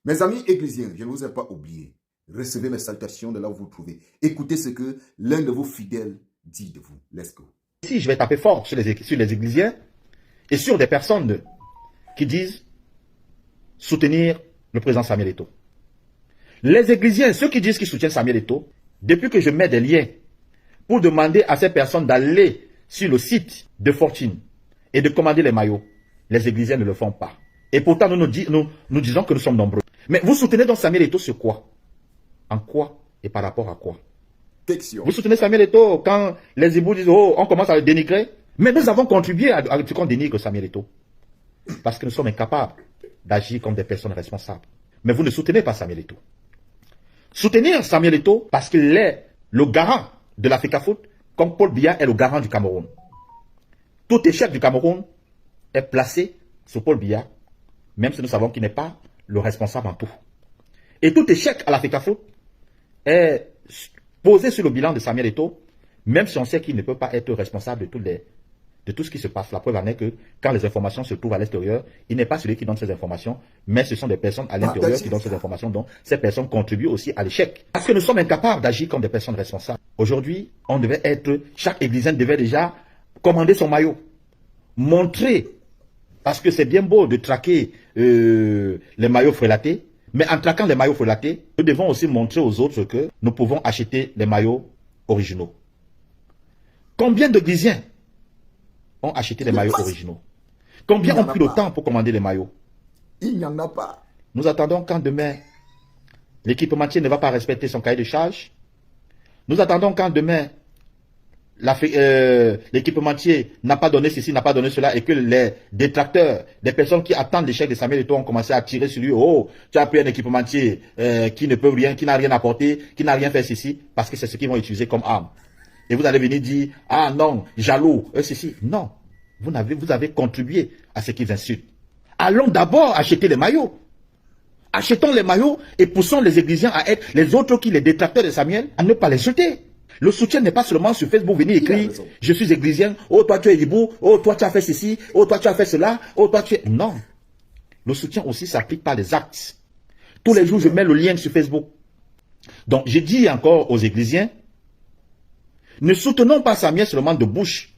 Mes amis éclésiens, je ne vous ai pas oublié. Recevez mes salutations de là où vous vous trouvez. Écoutez ce que l'un de vos fidèles dit de vous. Let's go. Ici, je vais taper fort sur les églisiens et sur des personnes qui disent soutenir le président Samuel Eto'o. Les églisiens, ceux qui disent qu'ils soutiennent Samuel Eto'o, depuis que je mets des liens pour demander à ces personnes d'aller sur le site de Fortune et de commander les maillots, les églisiens ne le font pas. Et pourtant, nous disons que nous sommes nombreux. Mais vous soutenez donc Samuel Eto'o sur quoi? En quoi et par rapport à quoi? Vous soutenez Samuel Eto'o quand les Igbos disent « Oh, on commence à le dénigrer ». Mais nous avons contribué à ce qu'on dénigre Samuel Eto'o. Parce que nous sommes incapables d'agir comme des personnes responsables. Mais vous ne soutenez pas Samuel Eto'o. Soutenir Samuel Eto'o parce qu'il est le garant de l'Africafoot, comme Paul Biya est le garant du Cameroun. Tout échec du Cameroun est placé sur Paul Biya, même si nous savons qu'il n'est pas le responsable en tout. Et tout échec à l'Africafoot est posé sur le bilan de Samuel Eto'o, même si on sait qu'il ne peut pas être responsable de tout ce qui se passe. La preuve en est que quand les informations se trouvent à l'extérieur, il n'est pas celui qui donne ces informations, mais ce sont des personnes à l'intérieur qui donnent ces informations, donc ces personnes contribuent aussi à l'échec. Parce que nous sommes incapables d'agir comme des personnes responsables. Aujourd'hui, chaque église devait déjà commander son maillot, montrer, parce que c'est bien beau de traquer les maillots frelatés, mais en traquant les maillots frelatés, nous devons aussi montrer aux autres que nous pouvons acheter les maillots originaux. Combien d'églisiens ont acheté les maillots originaux? Combien ont pris le temps pour commander les maillots? Il n'y en a pas. Nous attendons quand demain, l'équipementier ne va pas respecter son cahier de charge. Nous attendons quand demain, l'équipementier n'a pas donné ceci, n'a pas donné cela, et que les détracteurs, des personnes qui attendent l'échec de Samuel Eto'o ont commencé à tirer sur lui. Oh, tu as pris un équipementier qui ne peut rien, qui n'a rien apporté, qui n'a rien fait ceci, parce que c'est ce qu'ils vont utiliser comme arme. Et vous allez venir dire, ah non, jaloux, ceci. Non, vous avez contribué à ce qu'ils insultent. Allons d'abord acheter les maillots. Achetons les maillots et poussons les églisiens à être les autres qui, les détracteurs de Samuel, à ne pas les jeter. Le soutien n'est pas seulement sur Facebook, venir écrire, je suis églysien, oh toi tu es hibou, oh toi tu as fait ceci, oh toi tu as fait cela, oh toi tu es... Non. Le soutien aussi s'applique par les actes. Tous les jours, je mets le lien sur Facebook. Donc, je dis encore aux églisiens, ne soutenons pas Samuel seulement de bouche,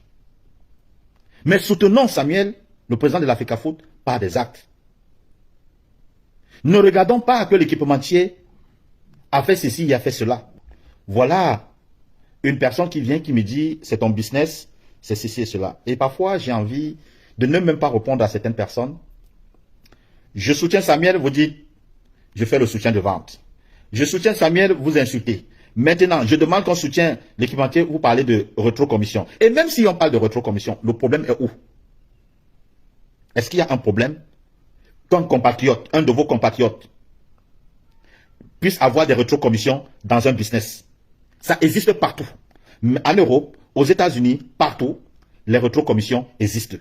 mais soutenons Samuel, le président de l'Africafoot, par des actes. Ne regardons pas que l'équipementier a fait ceci, il a fait cela. Voilà une personne qui vient, qui me dit, c'est ton business, c'est ceci et cela. Et parfois, j'ai envie de ne même pas répondre à certaines personnes. Je soutiens Samuel, vous dites, je fais le soutien de vente. Je soutiens Samuel, vous insultez. Maintenant, je demande qu'on soutienne l'équipementier, vous parlez de rétrocommission. Et même si on parle de rétrocommission, le problème est où? Est-ce qu'il y a un problème qu'un compatriote, un de vos compatriotes, puisse avoir des rétrocommissions dans un business? Ça existe partout. En Europe, aux États-Unis, partout, les rétrocommissions existent.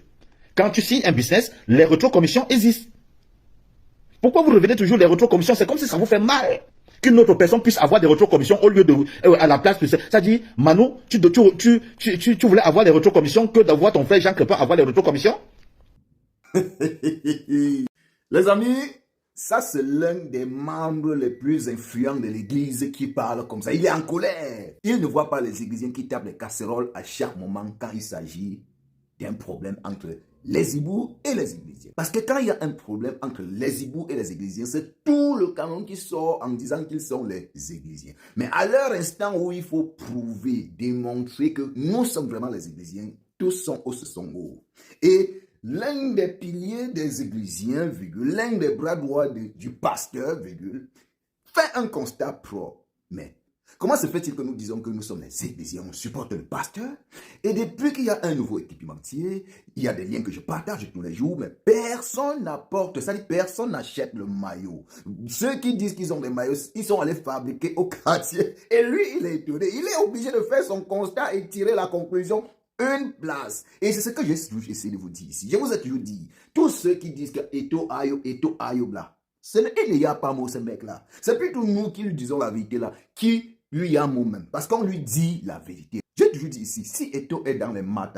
Quand tu signes un business, les rétrocommissions existent. Pourquoi vous revenez toujours les rétrocommissions? C'est comme si ça vous fait mal qu'une autre personne puisse avoir des rétrocommissions au lieu de, à la place de ça. Ça dit, Manu, tu voulais avoir des rétrocommissions que d'avoir ton frère Jean Crépin avoir des rétrocommissions? Les amis, ça c'est l'un des membres les plus influents de l'église qui parle comme ça. Il est en colère. Il ne voit pas les églisiens qui tapent les casseroles à chaque moment quand il s'agit d'un problème entre les Igbos et les églisiens. Parce que quand il y a un problème entre les Igbos et les églisiens, c'est tout le canon qui sort en disant qu'ils sont les églisiens. Mais à leur instant où il faut prouver, démontrer que nous sommes vraiment les églisiens, tous sont hauts, ce sont hauts. Et l'un des piliers des églisiens, l'un des bras droits du pasteur, fait un constat propre. Mais comment se fait-il que nous disons que nous sommes les églisiens, on supporte le pasteur? Et depuis qu'il y a un nouveau équipementier, il y a des liens que je partage tous les jours, mais personne n'apporte, ça dit personne n'achète le maillot. Ceux qui disent qu'ils ont des maillots, ils sont allés fabriquer au quartier. Et lui, il est étonné. Il est obligé de faire son constat et tirer la conclusion. Une place. Et c'est ce que j'ai toujours essayé de vous dire ici. Je vous ai toujours dit, tous ceux qui disent que Eto'o Ayo, bla, il n'y a pas mot ce mec-là. C'est plutôt nous qui lui disons la vérité là, qui lui a mot même. Parce qu'on lui dit la vérité. Je l'ai toujours dit ici, si Eto'o est dans les maths,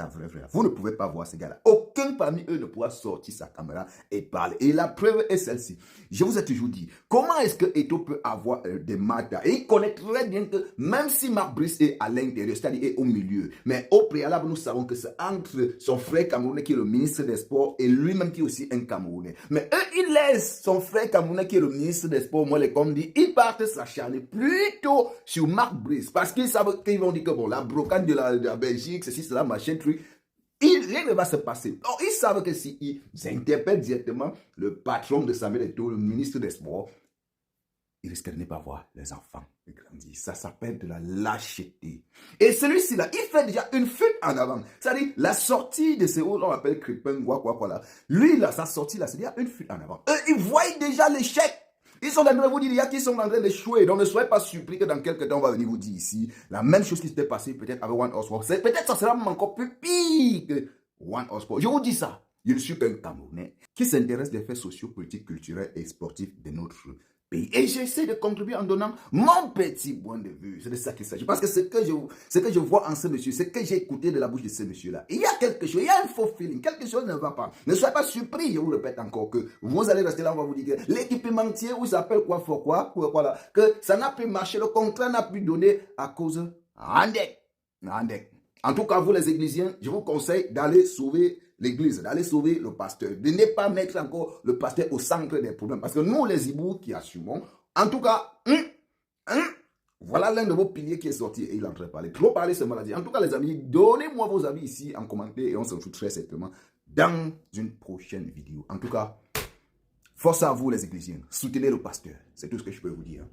vous ne pouvez pas voir ces gars-là. Aucun parmi eux ne pourra sortir sa caméra et parler. Et la preuve est celle-ci. Je vous ai toujours dit, comment est-ce que Eto'o peut avoir des maths? Et il connaît très bien que même si Marc Brice est à l'intérieur, c'est-à-dire est au milieu, mais au préalable, nous savons que c'est entre son frère camerounais qui est le ministre des Sports et lui-même qui est aussi un Camerounais. Mais eux, ils laissent son frère camerounais qui est le ministre des Sports, moi, les comme dit, ils partent s'acharner plutôt sur Marc Brice parce qu'ils savent qu'ils vont dire que bon, la brocade de la Belgique, ceci, cela, machin, truc. Rien ne va se passer. Donc, ils savent que s'ils interpellent directement le patron de Samuel Eto'o, le ministre des Sports, ils risquent de ne pas voir les enfants grandir. Ça s'appelle de la lâcheté. Et celui-ci là, il fait déjà une fuite en avant. C'est-à-dire, la sortie de ce on appelle Crépin, quoi là. Lui là, sa sortie là, c'est déjà une fuite en avant. Eux, ils voient déjà l'échec. Ils sont en train de vous dire, il y a qui sont en train d'échouer. Donc ne soyez pas surpris que dans quelques temps, on va venir vous dire ici la même chose qui s'était passée peut-être avec One Horse Sport. Peut-être ça sera même encore plus pire que One Horse Sport. Je vous dis ça. Je ne suis qu'un Camerounais qui s'intéresse des faits sociaux, politiques, culturels et sportifs de notre pays. Et j'essaie de contribuer en donnant mon petit point de vue. C'est de ça qu'il s'agit. Parce que ce que je vois en ce monsieur, ce que j'ai écouté de la bouche de ce monsieur-là, il y a quelque chose, il y a un faux feeling, quelque chose ne va pas. Ne soyez pas surpris, je vous le répète encore, que vous allez rester là, on va vous dire que l'équipementier, vous s'appelle quoi, que ça n'a plus marché, le contrat n'a plus donné à cause Andek. En tout cas, vous les églisiens, je vous conseille d'aller sauver l'église, d'aller sauver le pasteur, de ne pas mettre encore le pasteur au centre des problèmes. Parce que nous, les Ibous qui assumons, en tout cas, voilà l'un de vos piliers qui est sorti et il est en train de parler. Trop parler, c'est maladie. En tout cas, les amis, donnez-moi vos avis ici en commentaire et on se retrouve très certainement dans une prochaine vidéo. En tout cas, force à vous les églisiens, soutenez le pasteur. C'est tout ce que je peux vous dire.